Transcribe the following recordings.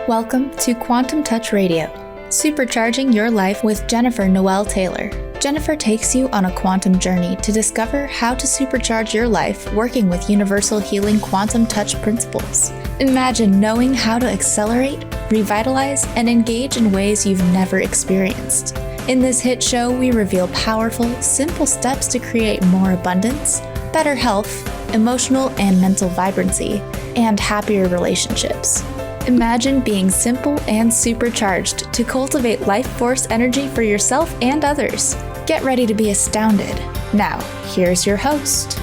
Welcome to Quantum Touch Radio, Supercharging Your Life with Jennifer Noel Taylor. Jennifer takes you on a quantum journey to discover how to supercharge your life working with universal healing quantum touch principles. Imagine knowing how to accelerate, revitalize, and engage in ways you've never experienced. In this hit show, we reveal powerful, simple steps to create more abundance, better health, emotional and mental vibrancy, and happier relationships. Imagine being simple and supercharged to cultivate life force energy for yourself and others. Get ready to be astounded. Now, here's your host.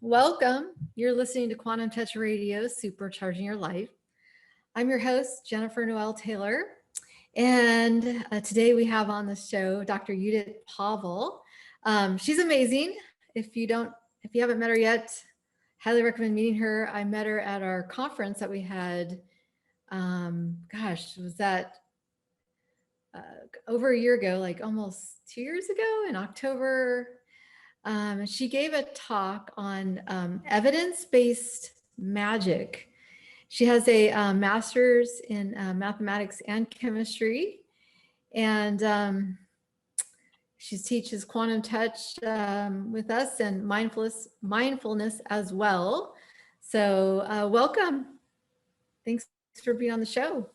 Welcome. You're listening to Quantum Touch Radio, Supercharging Your Life. I'm your host, Jennifer Noel Taylor. And today we have on the show Dr. Judit Povall. She's amazing. If you haven't met her yet, highly recommend meeting her. I met her at our conference that we had, was that over a year ago, like almost 2 years ago in October. She gave a talk on evidence-based magic. She has a master's in mathematics and chemistry, and she teaches quantum touch with us and mindfulness as well. So welcome. Thanks for being on the show.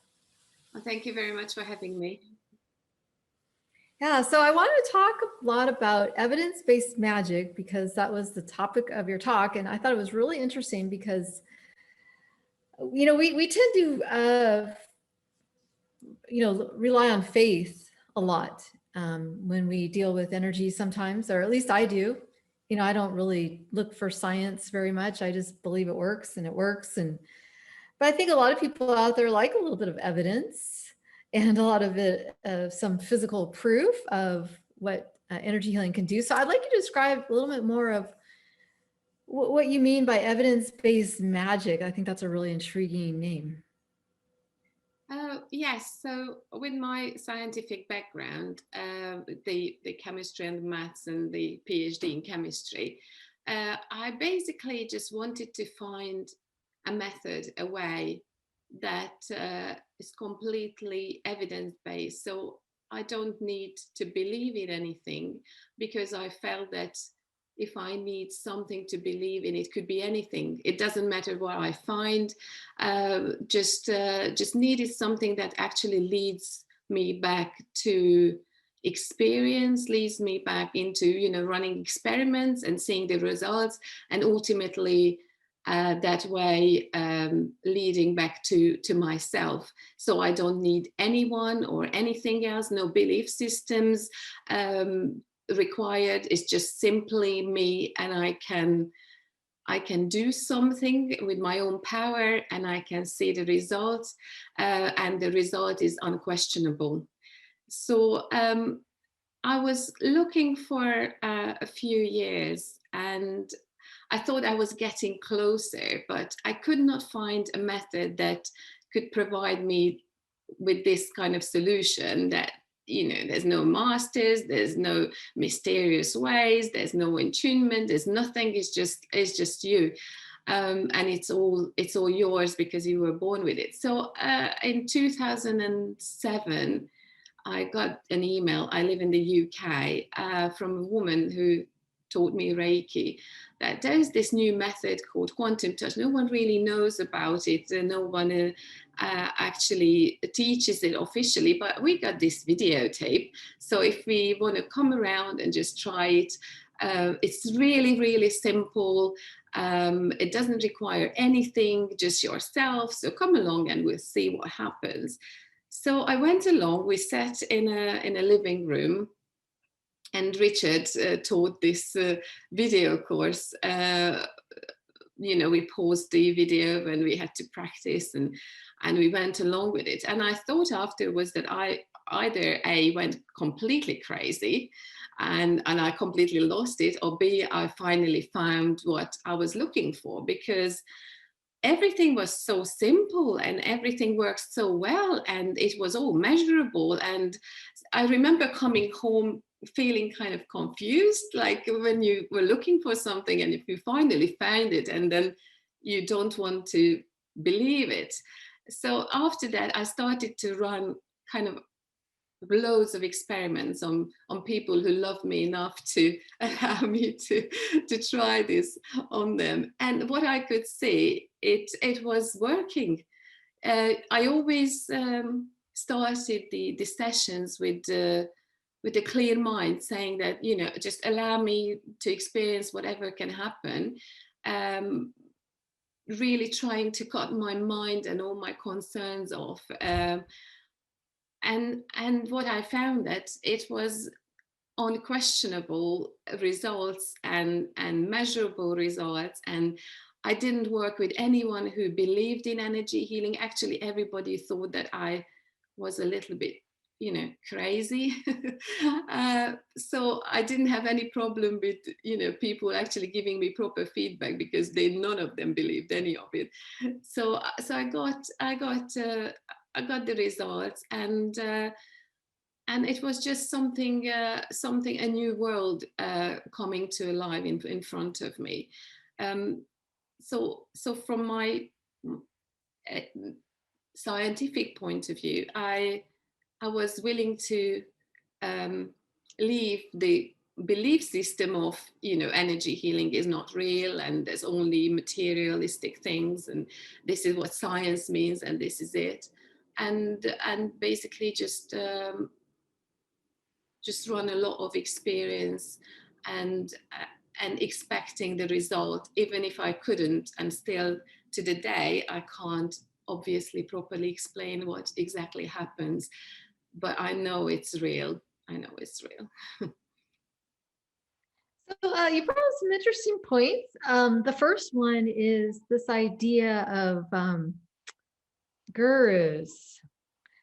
Well, thank you very much for having me. Yeah, so I wanted to talk a lot about evidence-based magic because that was the topic of your talk. And I thought it was really interesting because, we tend to, rely on faith a lot. When we deal with energy sometimes, or at least I do. I don't really look for science very much. I just believe it works and it works. But I think a lot of people out there like a little bit of evidence and a lot of it, some physical proof of what energy healing can do. So I'd like you to describe a little bit more of what you mean by evidence-based magic. I think that's a really intriguing name. Yes, so with my scientific background, the chemistry and the maths and the PhD in chemistry, I basically just wanted to find a method, a way that is completely evidence-based. So I don't need to believe in anything, because I felt that if I need something to believe in, it could be anything. It doesn't matter what I find. Just needed something that actually leads me back to experience, leads me back into running experiments and seeing the results, and ultimately that way leading back to myself. So I don't need anyone or anything else, no belief systems required. It's just simply me, and I can do something with my own power, and I can see the results, and the result is unquestionable. So I was looking for a few years, and I thought I was getting closer, but I could not find a method that could provide me with this kind of solution that there's no masters, there's no mysterious ways, there's no attunement, there's nothing. It's just you, and it's all yours because you were born with it. So in 2007, I got an email. I live in the UK, from a woman who taught me Reiki, that there's this new method called quantum touch. No one really knows about it. No one actually teaches it officially, but we got this videotape. So if we want to come around and just try it, it's really, really simple. It doesn't require anything, just yourself. So come along and we'll see what happens. So I went along. We sat in a living room, and Richard taught this video course. We paused the video when we had to practice, and we went along with it. And I thought afterwards that I either A, went completely crazy and I completely lost it, or B, I finally found what I was looking for, because everything was so simple and everything worked so well and it was all measurable. And I remember coming home feeling kind of confused, like when you were looking for something and if you finally find it and then you don't want to believe it. So after that, I started to run kind of loads of experiments on people who love me enough to allow me to try this on them. And what I could see, it was working. I always started the sessions with a clear mind, saying that, you know, just allow me to experience whatever can happen. Really trying to cut my mind and all my concerns off. And what I found, that it was unquestionable results and measurable results. And I didn't work with anyone who believed in energy healing. Actually, everybody thought that I was a little bit, you know, crazy. So I didn't have any problem with, you know, people actually giving me proper feedback, because none of them believed any of it. So I got the results, and it was just something, a new world coming to life in front of me. So from my scientific point of view, I was willing to leave the belief system of, you know, energy healing is not real and there's only materialistic things and this is what science means and this is it, and basically just run a lot of experience and expecting the result, even if I couldn't, and still to the day I can't obviously properly explain what exactly happens, but I know it's real. I know it's real. So you brought up some interesting points. The first one is this idea of gurus.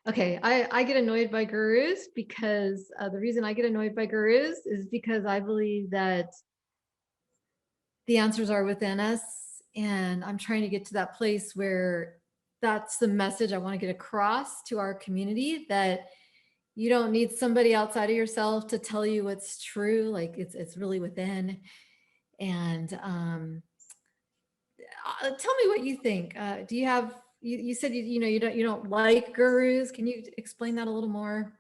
Okay, I get annoyed by gurus because the reason I get annoyed by gurus is because I believe that the answers are within us. And I'm trying to get to that place where that's the message I want to get across to our community, that you don't need somebody outside of yourself to tell you what's true. Like it's really within. And tell me what you think. Do you have, you said, you know, you don't like gurus. Can you explain that a little more?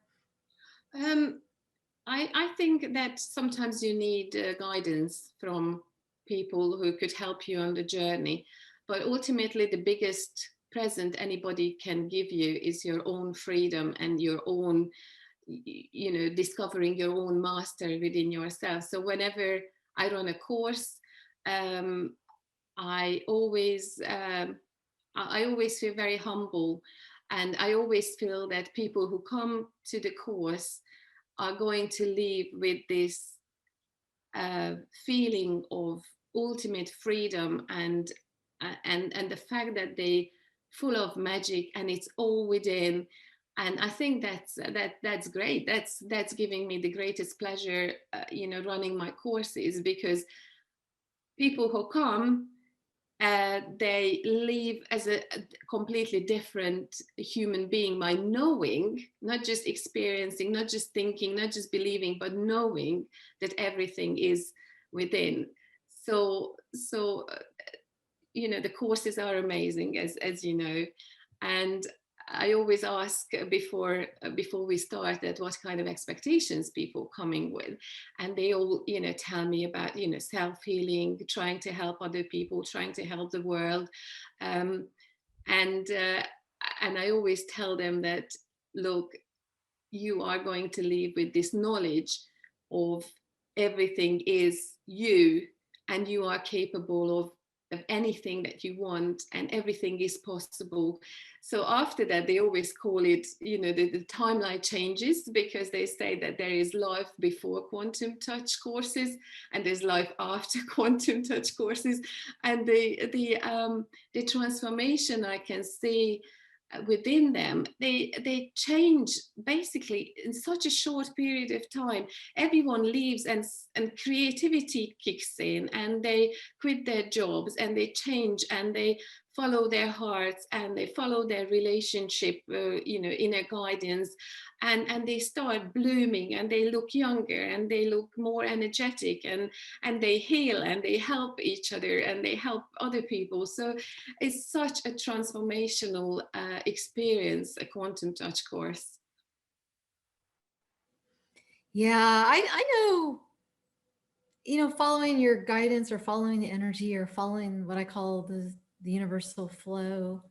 I think that sometimes you need guidance from people who could help you on the journey. But ultimately, the biggest present anybody can give you is your own freedom and your own, you know, discovering your own master within yourself. So whenever I run a course, I always feel very humble, and I always feel that people who come to the course are going to leave with this feeling of ultimate freedom and the fact that they full of magic and it's all within. And I think that's great. That's giving me the greatest pleasure, you know, running my courses, because people who come, they live as a completely different human being by knowing, not just experiencing, not just thinking, not just believing, but knowing that everything is within. So you know, the courses are amazing, as you know, and I always ask before we start that what kind of expectations people coming with, and they all, you know, tell me about, you know, self-healing, trying to help other people, trying to help the world, and I always tell them that, look, you are going to leave with this knowledge of everything is you, and you are capable of anything that you want, and everything is possible. So after that, they always call it, you know, the timeline changes, because they say that there is life before quantum touch courses and there's life after quantum touch courses, and the transformation I can see within them, they change basically in such a short period of time. Everyone leaves, and creativity kicks in, and they quit their jobs, and they change, and they follow their hearts, and they follow their relationship, inner guidance, and they start blooming, and they look younger, and they look more energetic, and they heal, and they help each other, and they help other people. So it's such a transformational experience, a quantum touch course. Yeah, I know, following your guidance, or following the energy, or following what I call the universal flow.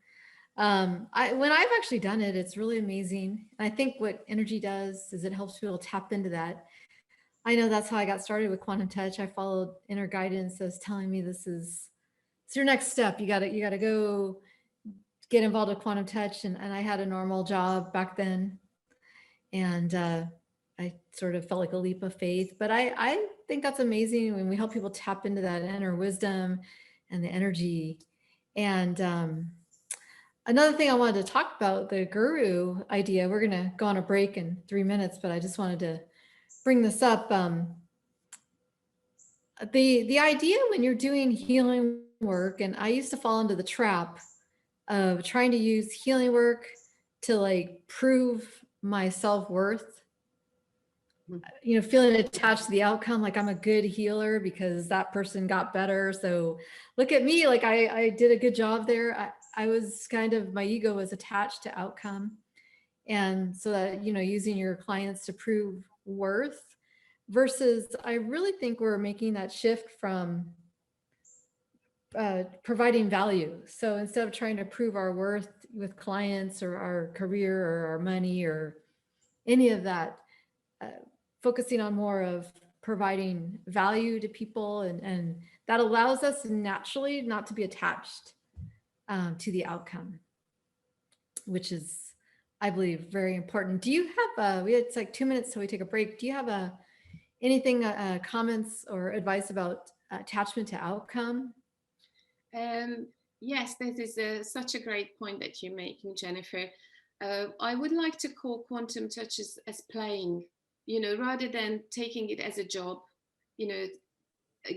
When I've actually done it, it's really amazing. And I think what energy does is it helps people tap into that. I know that's how I got started with quantum touch. I followed inner guidance that was telling me it's your next step. You gotta go get involved with quantum touch. And I had a normal job back then. And I sort of felt like a leap of faith. But I think that's amazing when we help people tap into that inner wisdom and the energy. And another thing I wanted to talk about, the guru idea. We're going to go on a break in 3 minutes, but I just wanted to bring this up. The idea when you're doing healing work, and I used to fall into the trap of trying to use healing work to like prove my self-worth, feeling attached to the outcome, like I'm a good healer because that person got better. So look at me, like I did a good job there. I was kind of, my ego was attached to outcome. And so that, using your clients to prove worth, versus I really think we're making that shift from providing value. So instead of trying to prove our worth with clients or our career or our money or any of that, focusing on more of providing value to people, and that allows us naturally not to be attached to the outcome, which is, I believe, very important. Do you have it's like 2 minutes till we take a break. Do you have anything, comments or advice about attachment to outcome? Yes, that is such a great point that you're making, Jennifer. I would like to call quantum touch as playing, rather than taking it as a job,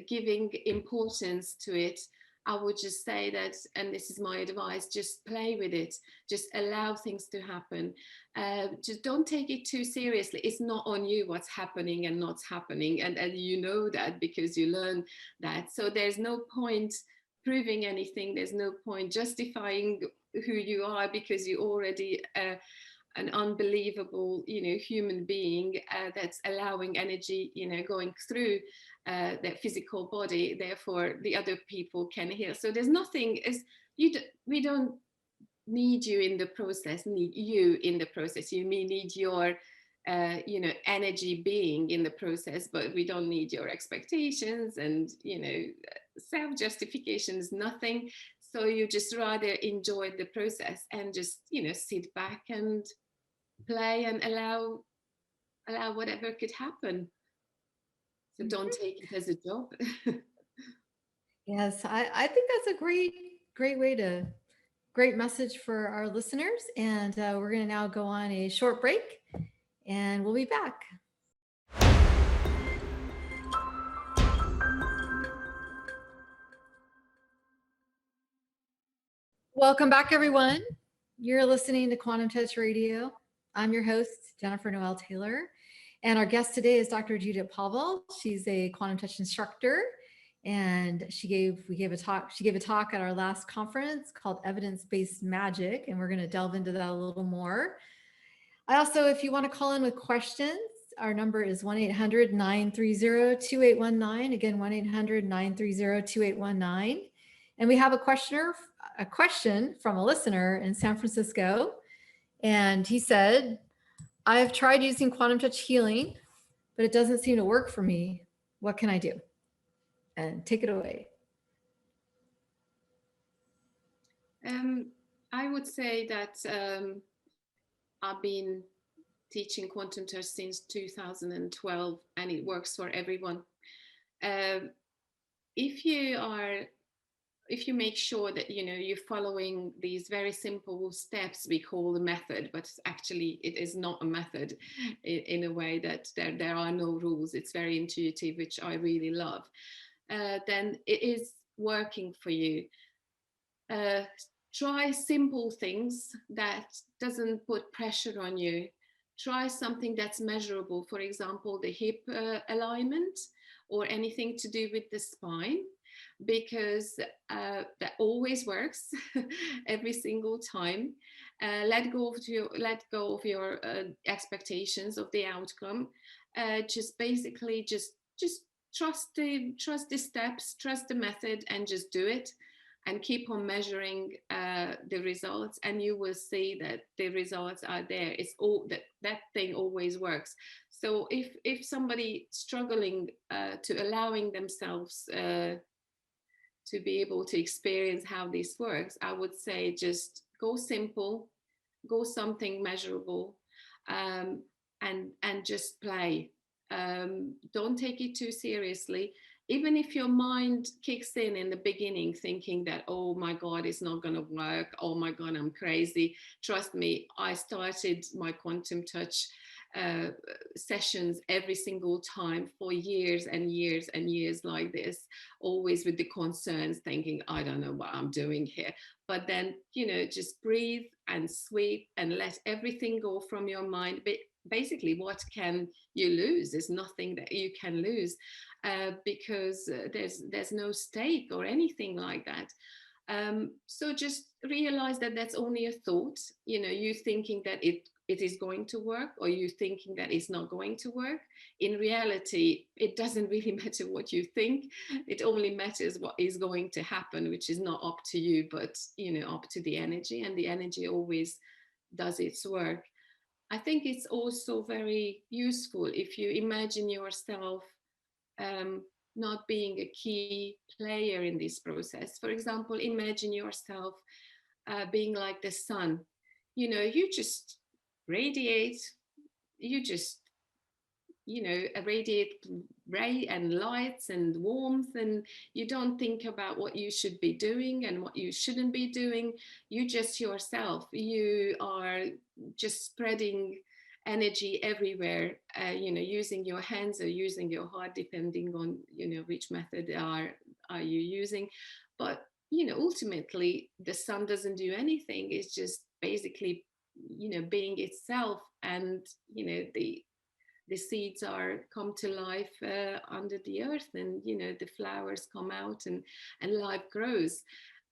giving importance to it. I would just say that, and this is my advice, just play with it, just allow things to happen. Just don't take it too seriously. It's not on you what's happening and not happening. And you know that because you learn that. So there's no point proving anything. There's no point justifying who you are, because you already an unbelievable, human being that's allowing energy, going through their physical body. Therefore, the other people can heal. So there's nothing we don't need you in the process. Need you in the process. You may need your energy being in the process, but we don't need your expectations and self-justifications. Nothing. So you just rather enjoy the process and just sit back and play and allow whatever could happen. So don't take it as a job. Yes, I think that's a great message for our listeners. And we're going to now go on a short break, and we'll be back. Welcome back, everyone. You're listening to Quantum Touch Radio. I'm your host, Jennifer Noel Taylor. And our guest today is Dr. Judit Povall. She's a quantum touch instructor, and she gave a talk at our last conference called Evidence-Based Magic, and we're going to delve into that a little more. I also, if you want to call in with questions, our number is 1-800-930-2819. Again, 1-800-930-2819. And we have a question from a listener in San Francisco. And he said, I have tried using quantum touch healing, but it doesn't seem to work for me. What can I do? And take it away. I would say that I've been teaching quantum touch since 2012, and it works for everyone. If you are if you make sure that you're following these very simple steps we call the method, but actually it is not a method, in a way that there are no rules. It's very intuitive, which I really love. Then it is working for you. Uh, Try simple things that doesn't put pressure on you. Try something that's measurable, for example the hip alignment, or anything to do with the spine, because that always works every single time. Let go of your expectations of the outcome. Just basically just trust the steps, trust the method, and just do it, and keep on measuring the results, and you will see that the results are there. It's all that thing always works. So if somebody struggling to allowing themselves to be able to experience how this works, I would say just go simple, go something measurable, um, and just play. Don't take it too seriously. Even if your mind kicks in the beginning thinking that, oh my God, it's not going to work, oh my God, I'm crazy, trust me, I started my quantum touch uh, sessions every single time for years and years and years like this, always with the concerns, thinking, I don't know what I'm doing here. But then, just breathe and sweep and let everything go from your mind. But basically, what can you lose? There's nothing that you can lose, because there's no stake or anything like that. So just realize that that's only a thought. You thinking that it is going to work, or you thinking that it's not going to work. In reality, it doesn't really matter what you think. It only matters what is going to happen, which is not up to you, but up to the energy, and the energy always does its work. I think it's also very useful if you imagine yourself um, not being a key player in this process. For example, imagine yourself being like the sun. You just radiate, you just radiate ray and lights and warmth, and you don't think about what you should be doing and what you shouldn't be doing. You just yourself, you are just spreading energy everywhere, using your hands or using your heart, depending on which method are you using. But ultimately the sun doesn't do anything. It's just basically being itself, and the seeds are come to life under the earth, and the flowers come out, and life grows.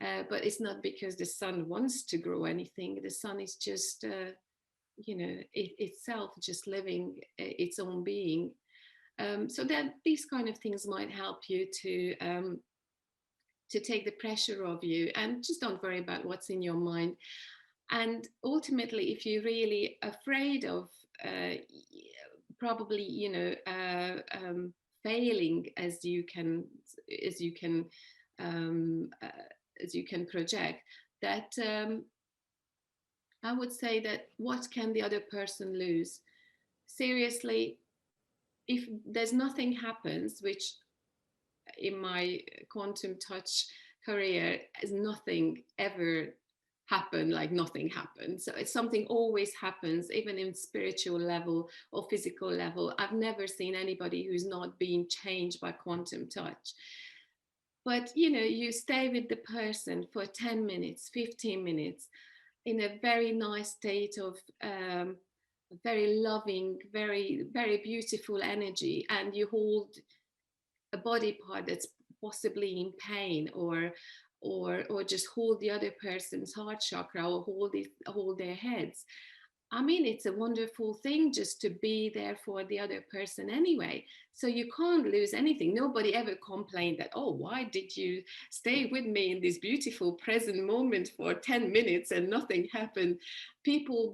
But it's not because the sun wants to grow anything. The sun is just itself just living its own being. So that these kind of things might help you to take the pressure off you, and just don't worry about what's in your mind. And ultimately, if you're really afraid of probably failing, as you can as you can um, uh, as you can project, that I would say that what can the other person lose? Seriously, if there's nothing happens, which in my quantum touch career is nothing ever happen, like nothing happens. So it's something always happens, even in spiritual level or physical level. I've never seen anybody who's not being changed by quantum touch. But you stay with the person for 10 minutes, 15 minutes, in a very nice state of very loving, very, very beautiful energy, and you hold a body part that's possibly in pain, or just hold the other person's heart chakra, or hold their heads. I mean, it's a wonderful thing just to be there for the other person anyway. So you can't lose anything. Nobody ever complained that, oh, why did you stay with me in this beautiful present moment for 10 minutes and nothing happened? People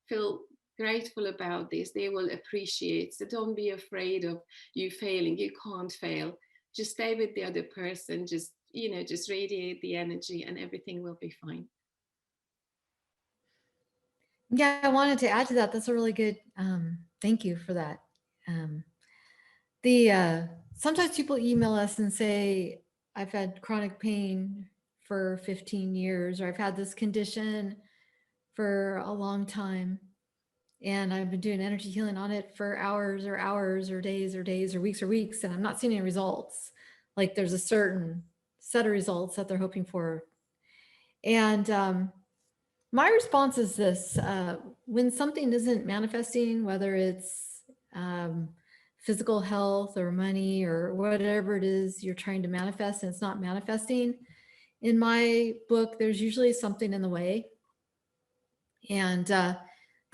feel grateful about this. They will appreciate. So don't be afraid of you failing. You can't fail. Just stay with the other person. Just radiate the energy, and everything will be fine. Yeah, I wanted to add to that. That's a really good, thank you for that. Um, the Sometimes people email us and say, I've had chronic pain for 15 years, or I've had this condition for a long time, and I've been doing energy healing on it for hours or days or weeks, and I'm not seeing any results. Like there's a certain set of results that they're hoping for. And my response is this: when something isn't manifesting, whether it's physical health or money or whatever it is you're trying to manifest, and it's not manifesting, in my book, there's usually something in the way. And the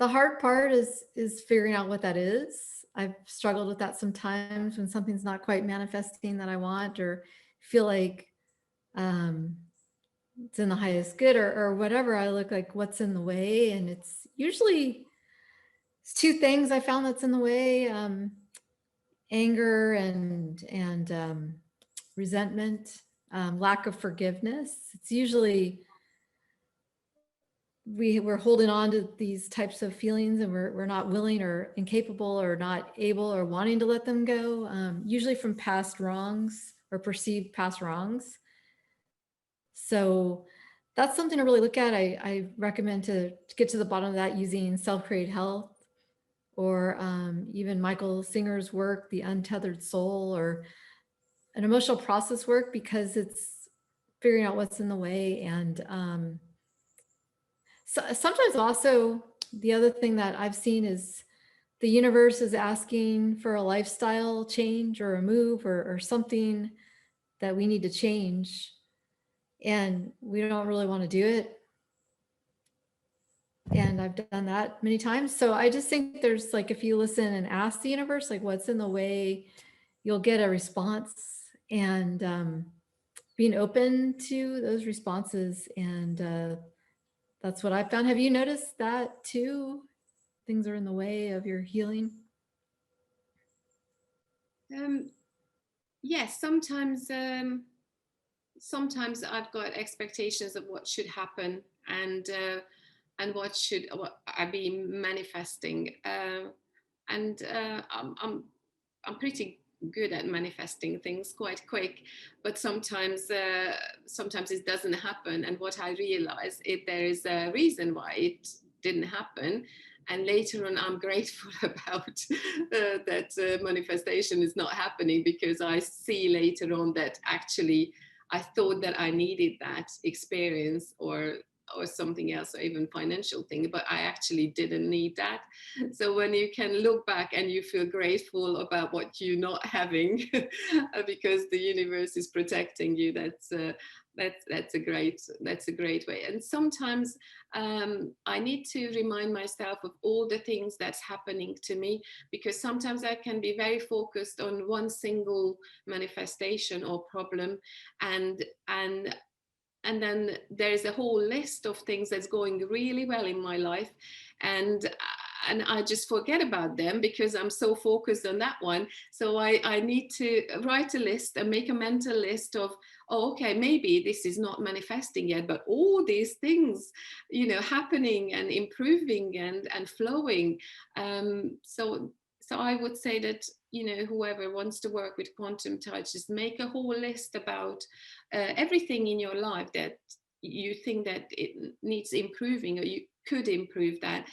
hard part is figuring out what that is. I've struggled with that sometimes when something's not quite manifesting that I want, or feel like it's in the highest good, or whatever. I look like what's in the way, and it's usually two things I found that's in the way: anger and resentment, lack of forgiveness. It's usually we're holding on to these types of feelings, and we're not willing or incapable or not able or wanting to let them go, usually from past wrongs or perceived past wrongs. So that's something to really look at. I recommend to get to the bottom of that using Self-Created Health, or even Michael Singer's work, The Untethered Soul, or an emotional process work, because it's figuring out what's in the way. And so sometimes also the other thing that I've seen is the universe is asking for a lifestyle change or a move or something that we need to change, and we don't really want to do it. And I've done that many times. So I just think there's like, if you listen and ask the universe, like what's in the way, you'll get a response. And being open to those responses. And that's what I found. Have you noticed that too? Things are in the way of your healing? Yes, sometimes I've got expectations of what should happen, and what I be manifesting, and I'm pretty good at manifesting things quite quick, but sometimes it doesn't happen. And what I realize is there is a reason why it didn't happen, and later on I'm grateful about that manifestation is not happening, because I see later on that actually I thought that I needed that experience or something else, or even financial thing, but I actually didn't need that. So when you can look back and you feel grateful about what you're not having, because the universe is protecting you, that's a great way. And sometimes I need to remind myself of all the things that's happening to me, because sometimes I can be very focused on one single manifestation or problem, and then there's a whole list of things that's going really well in my life, and I just forget about them because I'm so focused on that one. So I need to write a list and make a mental list of, oh, okay, maybe this is not manifesting yet, but all these things, happening and improving and flowing. So I would say that, whoever wants to work with quantum touch, just make a whole list about everything in your life that you think that it needs improving, or you could improve that,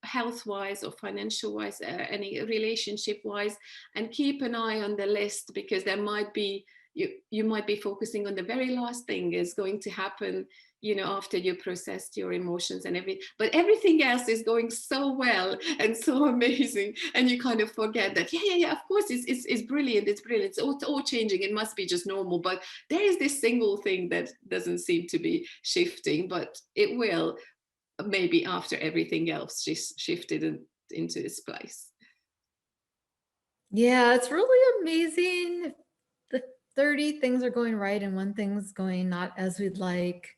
health-wise or financial-wise, any relationship-wise, and keep an eye on the list, because there might be, you might be focusing on the very last thing is going to happen, after you processed your emotions and everything, but everything else is going so well and so amazing, and you kind of forget that, yeah, of course, it's brilliant, it's all changing, it must be just normal, but there is this single thing that doesn't seem to be shifting, but it will, maybe after everything else shifted into its place. Yeah, it's really amazing. The 30 things are going right and one thing's going not as we'd like.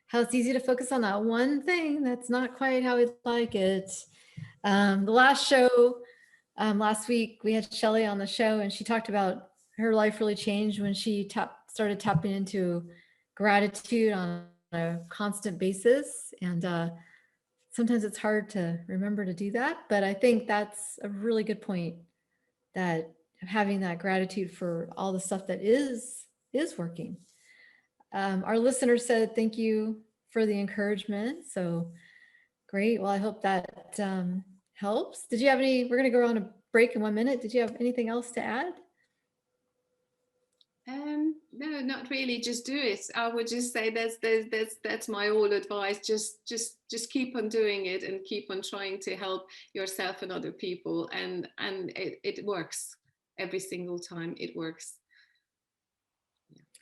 How it's easy to focus on that one thing that's not quite how we'd like it. The last show, last week, we had Shelly on the show, and she talked about her life really changed when she started tapping into gratitude on a constant basis. And sometimes it's hard to remember to do that, but I think that's a really good point, that having that gratitude for all the stuff that is working. Our listener said, thank you for the encouragement. So great. Well, I hope that helps. Did you have any, we're going to go on a break in 1 minute. Did you have anything else to add? No, not really. Just do it. I would just say that's my all advice. Just keep on doing it and keep on trying to help yourself and other people. And it works every single time. It works.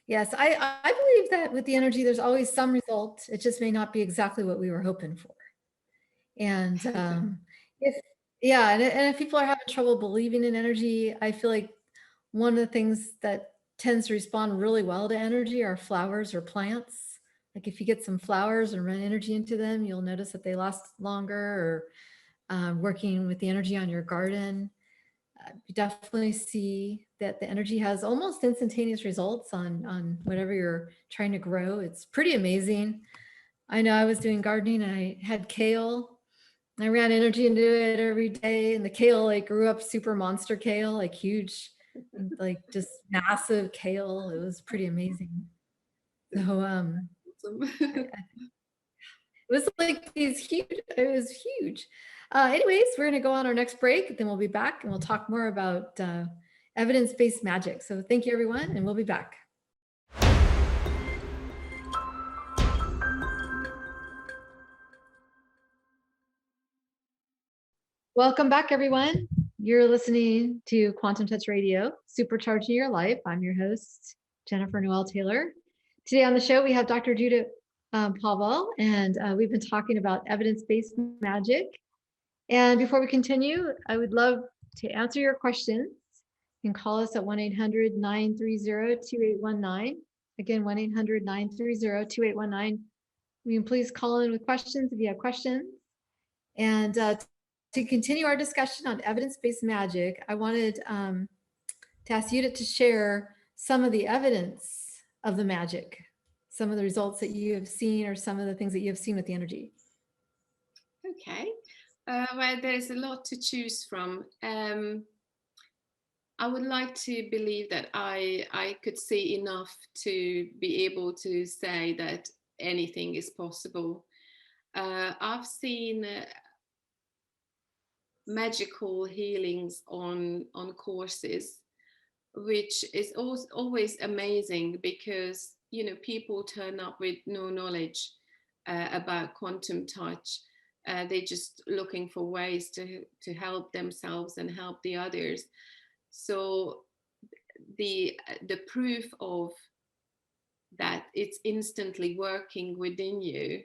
Yes, I believe that with the energy, there's always some result. It just may not be exactly what we were hoping for. And if people are having trouble believing in energy, I feel like one of the things that tends to respond really well to energy are flowers or plants. Like if you get some flowers and run energy into them, you'll notice that they last longer. Or working with the energy on your garden, you definitely see that the energy has almost instantaneous results on whatever you're trying to grow. It's pretty amazing. I know I was doing gardening and I had kale. I ran energy into it every day, and the kale like grew up super monster kale, like huge, like just massive kale. It was pretty amazing. So it was like these huge, it was huge. Anyways, we're going to go on our next break, then we'll be back and we'll talk more about evidence-based magic. So thank you, everyone, and we'll be back. Welcome back, everyone. You're listening to Quantum Touch Radio, Supercharging Your Life. I'm your host, Jennifer Noel Taylor. Today on the show, we have Dr. Judit Povall, and we've been talking about evidence-based magic. And before we continue, I would love to answer your questions. You can call us at 1-800-930-2819. Again, 1-800-930-2819. You can please call in with questions if you have questions. And to continue our discussion on evidence-based magic, I wanted to ask Judit to share some of the evidence of the magic, some of the results that you have seen or some of the things that you have seen with the energy. Okay. Well, there's a lot to choose from. I would like to believe that I could see enough to be able to say that anything is possible. I've seen magical healings on courses, which is always amazing because, you know, people turn up with no knowledge about quantum touch. They're just looking for ways to help themselves and help the others. So the proof of that it's instantly working within you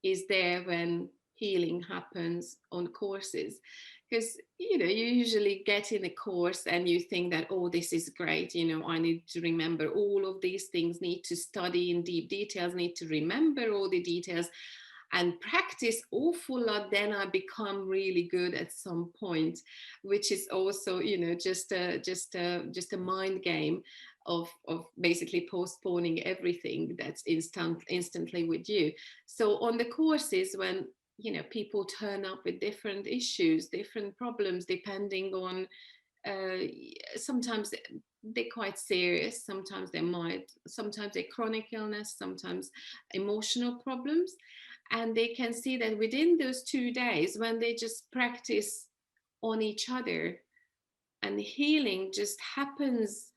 is there when healing happens on courses. Because, you know, you usually get in a course and you think that, oh, this is great, you know, I need to remember all of these things, need to study in deep details, need to remember all the details and practice awful lot, then I become really good at some point, which is also, you know, just a mind game of basically postponing everything that's instantly with you. So on the courses, when, you know, people turn up with different issues, different problems, depending on sometimes they're quite serious, sometimes they're chronic illness, sometimes emotional problems. And they can see that within those 2 days, when they just practice on each other, and healing just happens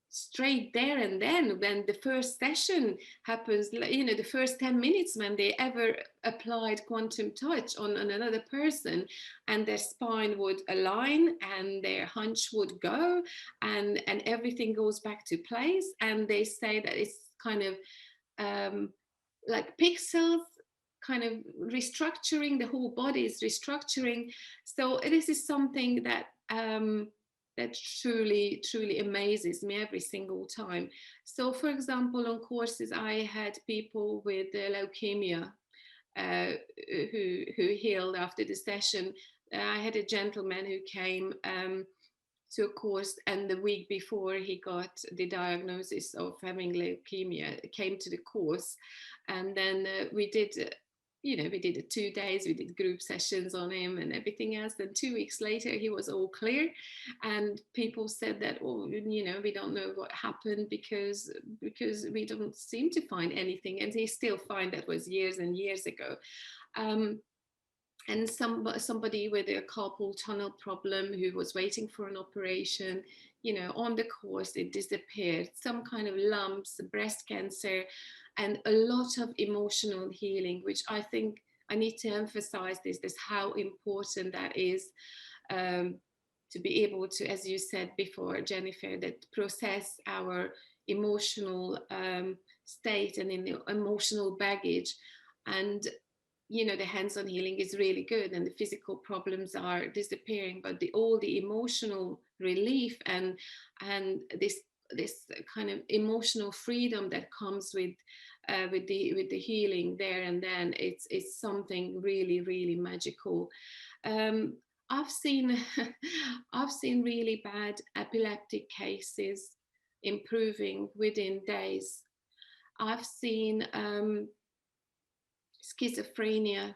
straight there and then. When the first session happens, you know, the first 10 minutes when they ever applied quantum touch on another person, and their spine would align and their hunch would go, and everything goes back to place. And they say that it's kind of like pixels kind of restructuring, the whole body is restructuring. So this is something that that truly amazes me every single time. So for example, on courses, I had people with leukemia who healed after the session. I had a gentleman who came to a course, and the week before he got the diagnosis of having leukemia, came to the course, and then we did we did it 2 days, we did group sessions on him and everything else. Then 2 weeks later, he was all clear. And people said that, oh, we don't know what happened because we don't seem to find anything. And they still find that was years and years ago. And somebody with a carpal tunnel problem who was waiting for an operation, on the course, it disappeared. Some kind of lumps, breast cancer, and a lot of emotional healing, which I think I need to emphasize this how important that is, to be able to, as you said before, Jennifer, that process our emotional state and in the emotional baggage. And the hands-on healing is really good and the physical problems are disappearing, but all the emotional relief and this kind of emotional freedom that comes with the healing there and then, it's something really, really magical. I've seen I've seen really bad epileptic cases improving within days. I've seen schizophrenia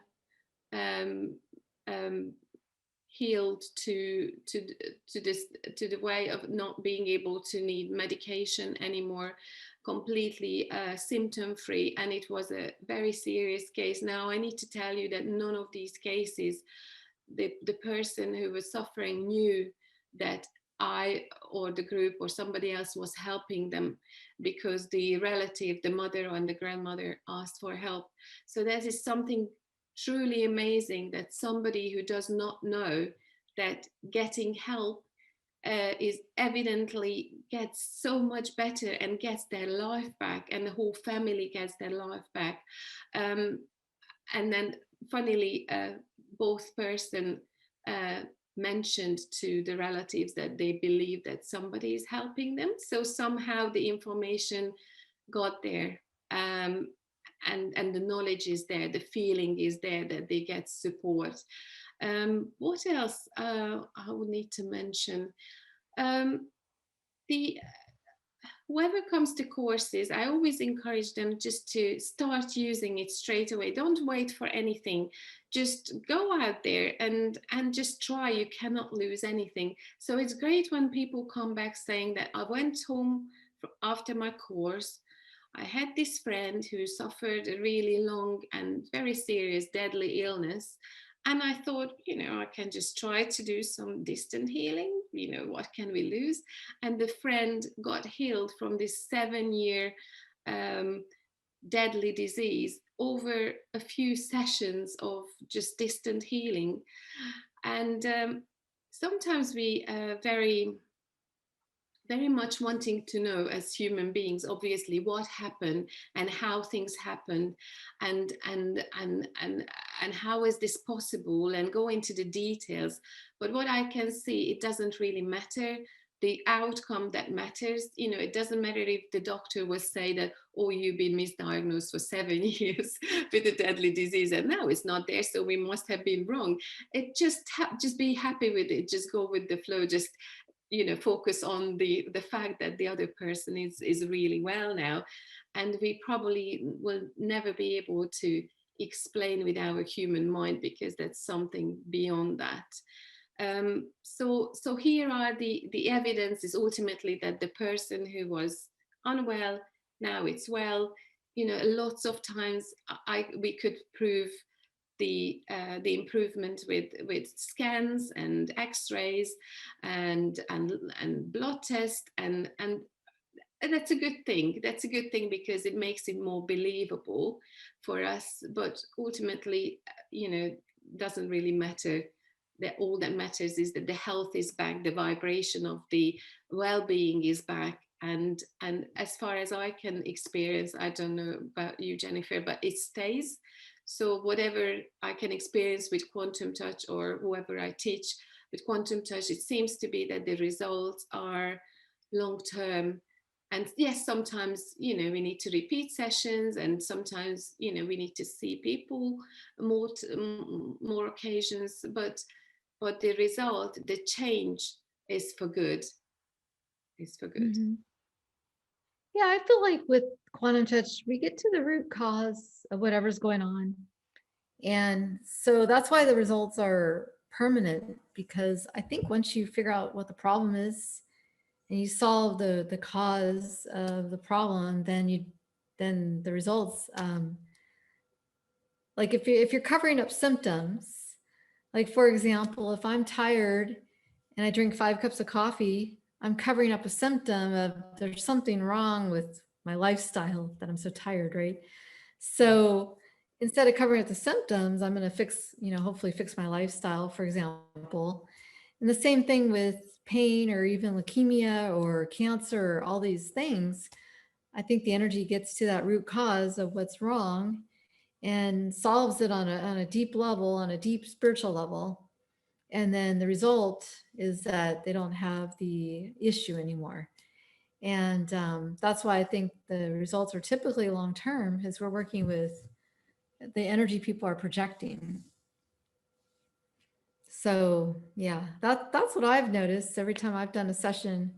healed to the way of not being able to need medication anymore, completely symptom free. And it was a very serious case. Now I need to tell you that none of these cases, the person who was suffering knew that I or the group or somebody else was helping them, because the relative, the mother and the grandmother, asked for help. So that is something truly amazing, that somebody who does not know that getting help is evidently gets so much better and gets their life back, and the whole family gets their life back. And then funnily, both person mentioned to the relatives that they believe that somebody is helping them. So somehow the information got there, and the knowledge is there, the feeling is there that they get support. What else I would need to mention? The Whoever comes to courses, I always encourage them just to start using it straight away. Don't wait for anything. Just go out there and just try. You cannot lose anything. So it's great when people come back saying that I went home after my course. I had this friend who suffered a really long and very serious deadly illness. And I thought, I can just try to do some distant healing. What can we lose? And the friend got healed from this 7-year deadly disease over a few sessions of just distant healing. And sometimes we very very much wanting to know as human beings, obviously, what happened and how things happened, and how is this possible, and go into the details. But what I can see, it doesn't really matter the outcome that matters. It doesn't matter if the doctor will say that, oh, you've been misdiagnosed for 7 years with a deadly disease and now it's not there, so we must have been wrong. It just be happy with it, just go with the flow, just focus on the fact that the other person is really well now. And we probably will never be able to explain with our human mind, because that's something beyond that. So here are the evidence is ultimately that the person who was unwell, now it's well. Lots of times we could prove the improvement with scans and x-rays and blood tests, and that's a good thing. That's a good thing, because it makes it more believable for us. But ultimately, doesn't really matter. That all that matters is that the health is back, the vibration of the well-being is back. And as far as I can experience, I don't know about you, Jennifer, but it stays. So whatever I can experience with quantum touch, or whoever I teach with quantum touch, it seems to be that the results are long-term. And yes, sometimes, we need to repeat sessions, and sometimes, we need to see people more occasions, but the result, the change is for good, Mhm. Yeah, I feel like with quantum touch, we get to the root cause of whatever's going on. And so that's why the results are permanent, because I think once you figure out what the problem is and you solve the cause of the problem, then the results, like if you're covering up symptoms, like for example, if I'm tired and I drink 5 cups of coffee, I'm covering up a symptom of there's something wrong with my lifestyle that I'm so tired, right? So instead of covering up the symptoms, I'm going to fix, hopefully fix my lifestyle, for example. And the same thing with pain or even leukemia or cancer, or all these things. I think the energy gets to that root cause of what's wrong and solves it on a deep level, on a deep spiritual level. And then the result is that they don't have the issue anymore. And that's why I think the results are typically long-term, is we're working with the energy people are projecting. So yeah, that's what I've noticed every time I've done a session.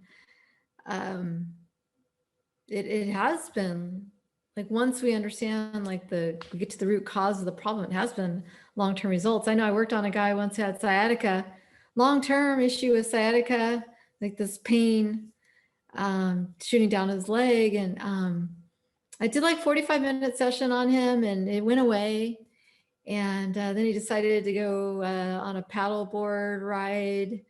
It has been like, once we understand, like we get to the root cause of the problem, it has been long-term results. I know I worked on a guy once who had sciatica, long-term issue with sciatica, like this pain shooting down his leg. And I did like 45-minute session on him and it went away. And then he decided to go on a paddleboard ride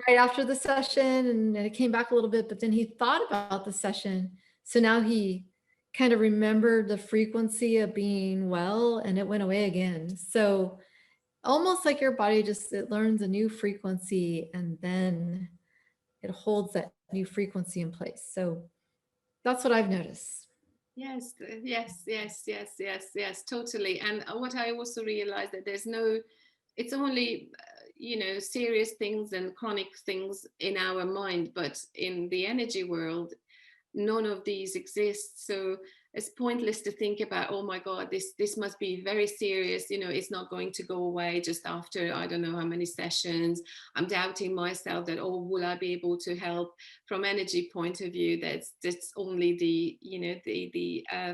right after the session, and it came back a little bit, but then he thought about the session. So now he kind of remembered the frequency of being well, and it went away again. So almost like your body it learns a new frequency and then it holds that new frequency in place. So that's what I've noticed. Yes, yes, totally. And what I also realized that it's only, serious things and chronic things in our mind, but in the energy world, none of these exist. So it's pointless to think about, oh my God, this must be very serious. It's not going to go away just after I don't know how many sessions. I'm doubting myself that, oh, will I be able to help? From energy point of view, that's only the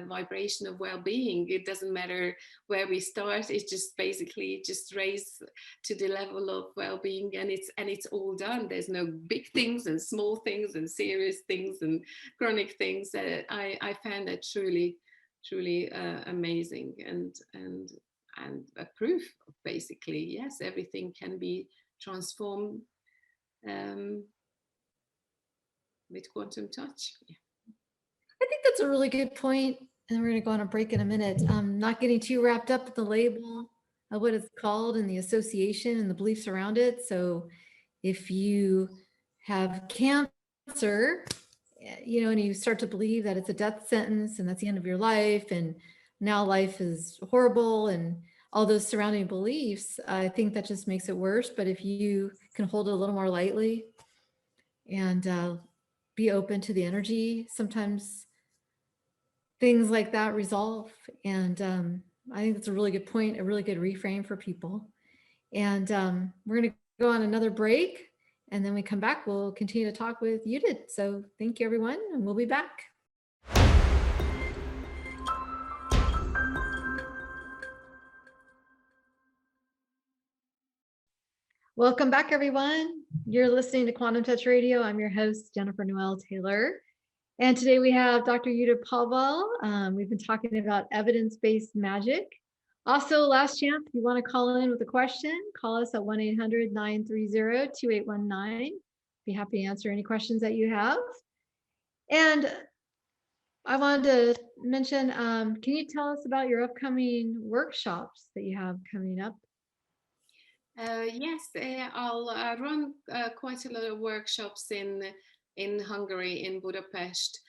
vibration of well-being. It doesn't matter where we start. It's just basically just raise to the level of well-being, and it's all done. There's no big things and small things and serious things and chronic things. That I found that truly amazing and a proof of, basically, yes, everything can be transformed with quantum touch. Yeah. I think that's a really good point. And we're going to go on a break in a minute. Not getting too wrapped up with the label of what it's called and the association and the beliefs around it. So if you have cancer, and you start to believe that it's a death sentence and that's the end of your life, and now life is horrible, and all those surrounding beliefs, I think that just makes it worse. But if you can hold it a little more lightly and be open to the energy, sometimes things like that resolve. And I think that's a really good point, a really good reframe for people. And we're going to go on another break. And then we come back, we'll continue to talk with Judit. So thank you, everyone, and we'll be back. Welcome back, everyone. You're listening to Quantum Touch Radio. I'm your host, Jennifer Noel Taylor. And today we have Dr. Judit Povall. We've been talking about evidence-based magic. Also, last chance, if you want to call in with a question, call us at 1-800-930-2819. Be happy to answer any questions that you have. And I wanted to mention, can you tell us about your upcoming workshops that you have coming up? Yes, I'll run quite a lot of workshops in Hungary, in Budapest,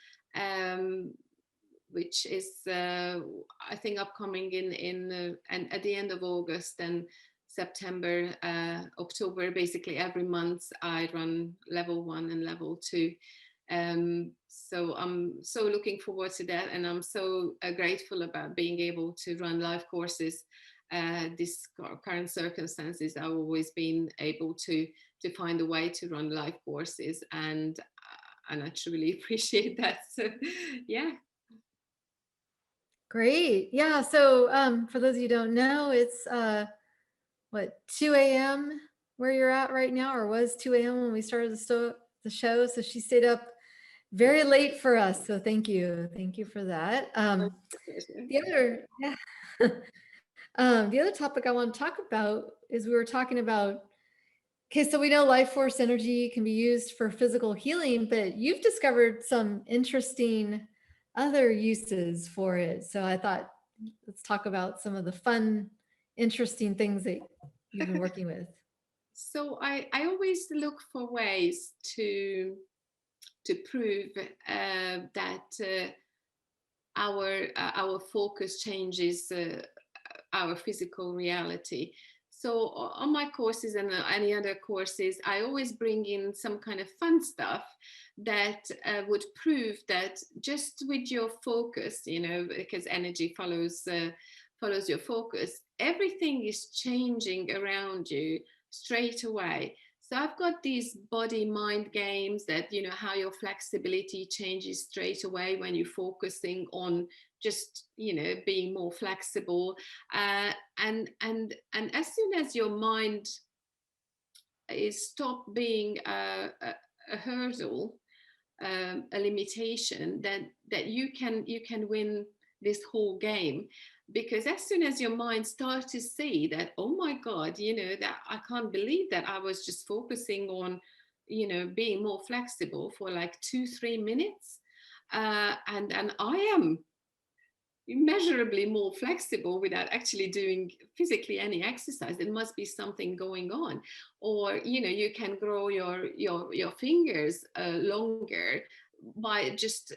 which is I think upcoming in and at the end of August and September, October. Basically every month I run level 1 and level 2. So I'm so looking forward to that, and I'm so grateful about being able to run live courses. This current circumstances, I've always been able to find a way to run live courses, and I truly appreciate that. So yeah. Great. Yeah. So for those of you who don't know, it's 2 a.m. where you're at right now, or was 2 a.m. when we started the show. So she stayed up very late for us. So thank you. Thank you for that. The other, yeah. The other topic I want to talk about is we were talking about, okay, so we know life force energy can be used for physical healing, but you've discovered some interesting other uses for it. So I thought, let's talk about some of the fun, interesting things that you've been working with. So I always look for ways to prove that our focus changes our physical reality. So on my courses and any other courses, I always bring in some kind of fun stuff that would prove that just with your focus, because energy follows your focus, everything is changing around you straight away. So I've got these body mind games that, how your flexibility changes straight away when you're focusing on just, being more flexible. And as soon as your mind is stopped being a hurdle, a limitation, that you can win this whole game. Because as soon as your mind starts to see that, oh my God, that I can't believe that I was just focusing on, being more flexible for like 2-3 minutes, and I am immeasurably more flexible without actually doing physically any exercise. There must be something going on. Or you can grow your fingers longer by just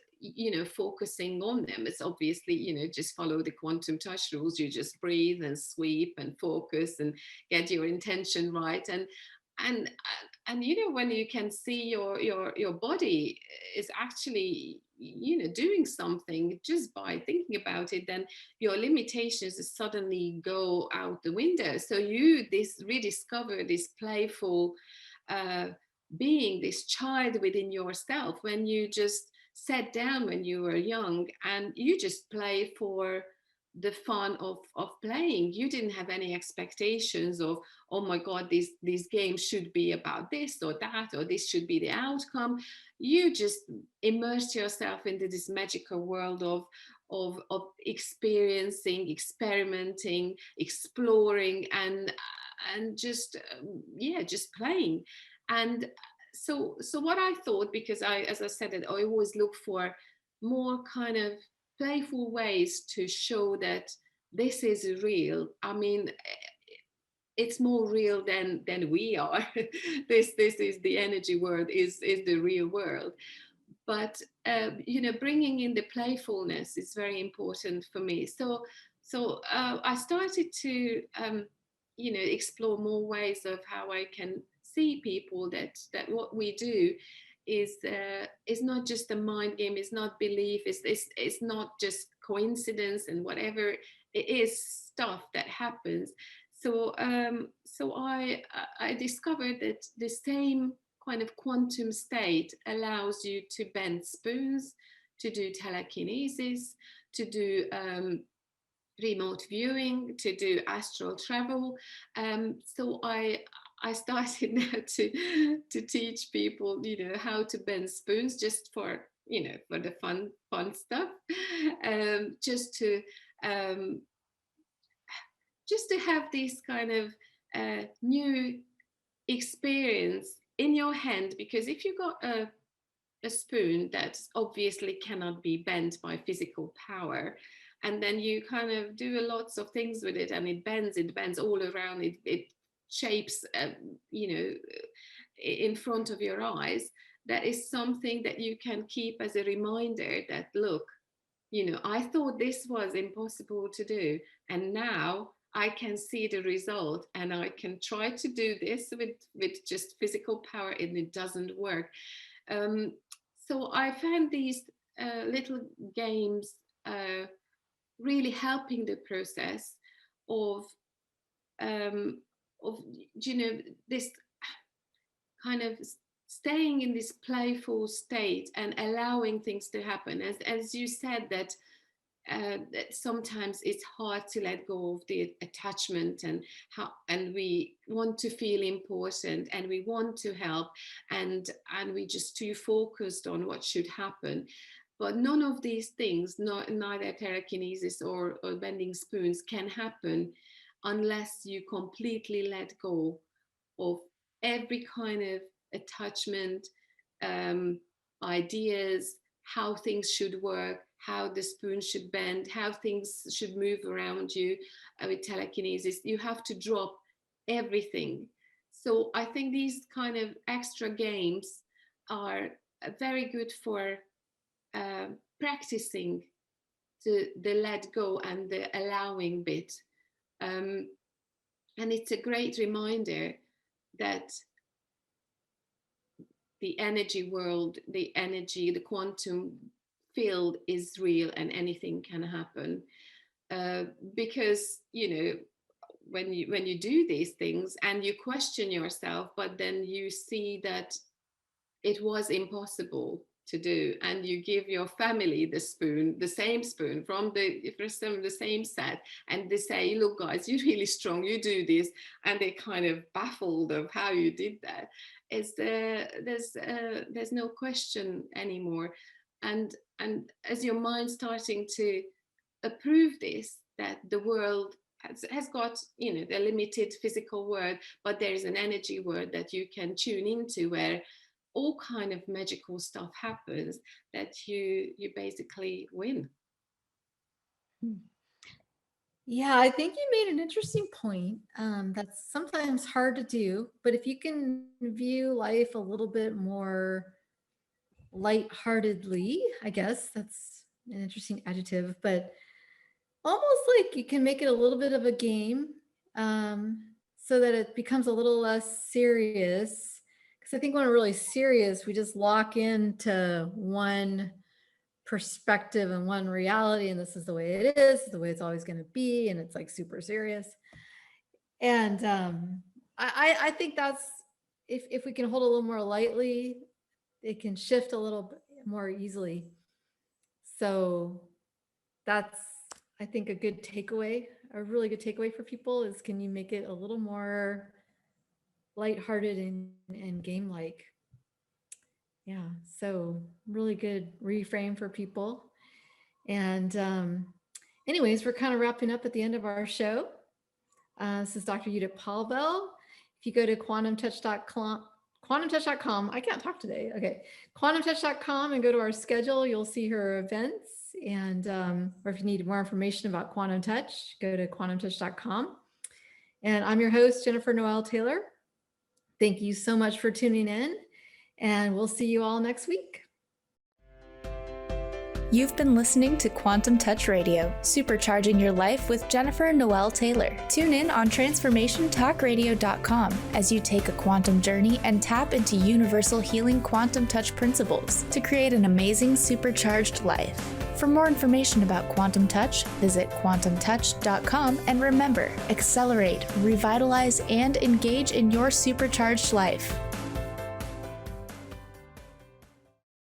focusing on them. It's obviously just follow the quantum touch rules. You just breathe and sweep and focus and get your intention right. And when you can see your body is actually doing something just by thinking about it, then your limitations suddenly go out the window. So you rediscover this playful being, this child within yourself, when you just sat down when you were young and you just play for the fun of playing. You didn't have any expectations of, oh my God, these games should be about this or that, or this should be the outcome. You just immerse yourself into this magical world of experiencing, experimenting, exploring, and just just playing. And so what I thought, because as I said, that I always look for more kind of playful ways to show that this is real. I mean, it's more real than we are. This is the energy world, is the real world. But bringing in the playfulness is very important for me. So I started to explore more ways of how I can see people that what we do is not just a mind game, it's not belief, it's not just coincidence and whatever. It is stuff that happens. So I discovered that the same kind of quantum state allows you to bend spoons, to do telekinesis, to do remote viewing, to do astral travel. So I started now to teach people, how to bend spoons, just for for the fun stuff, just to have this kind of new experience in your hand. Because if you got a spoon that obviously cannot be bent by physical power, and then you kind of do lots of things with it and it bends all around, it shapes in front of your eyes, that is something that you can keep as a reminder that, look, I thought this was impossible to do, and now I can see the result, and I can try to do this with just physical power, and it doesn't work. So I found these little games really helping the process of of this kind of staying in this playful state and allowing things to happen. As you said, that that sometimes it's hard to let go of the attachment, and we want to feel important, and we want to help, and we just too focused on what should happen. But none of these things, neither telekinesis or bending spoons, can happen unless you completely let go of every kind of attachment, ideas, how things should work, how the spoon should bend, how things should move around you. With telekinesis, you have to drop everything. So I think these kind of extra games are very good for practicing the let go and the allowing bit. And it's a great reminder that the energy world, the quantum field is real, and anything can happen. Because, when you do these things and you question yourself, but then you see that it was impossible to do, and you give your family the same spoon from the same set, and they say, look guys, you're really strong, you do this, and they kind of baffled of how you did that. There's no question anymore, and as your mind starting to approve this, that the world has got, the limited physical world, but there is an energy world that you can tune into, where all kind of magical stuff happens, that you basically win. Yeah, I think you made an interesting point. That's sometimes hard to do, but if you can view life a little bit more lightheartedly, I guess that's an interesting adjective, but almost like you can make it a little bit of a game, so that it becomes a little less serious. Because I think when we're really serious, we just lock into one perspective and one reality, and this is the way it is, the way it's always going to be, and it's like super serious. And I think that's, if we can hold a little more lightly, it can shift a little bit more easily. So that's, I think, a good takeaway, a really good takeaway for people is, can you make it a little more lighthearted and game-like? Yeah, so really good reframe for people. And anyways, we're kind of wrapping up at the end of our show. This is Dr. Judit Povall. If you go to quantumtouch.com, I can't talk today. Okay, quantumtouch.com, and go to our schedule, you'll see her events. And or if you need more information about Quantum Touch, go to quantumtouch.com. And I'm your host, Jennifer Noel Taylor. Thank you so much for tuning in, and we'll see you all next week. You've been listening to Quantum Touch Radio, supercharging your life with Jennifer Noel Taylor. Tune in on transformationtalkradio.com as you take a quantum journey and tap into universal healing quantum touch principles to create an amazing supercharged life. For more information about Quantum Touch, visit quantumtouch.com, and remember, accelerate, revitalize, and engage in your supercharged life.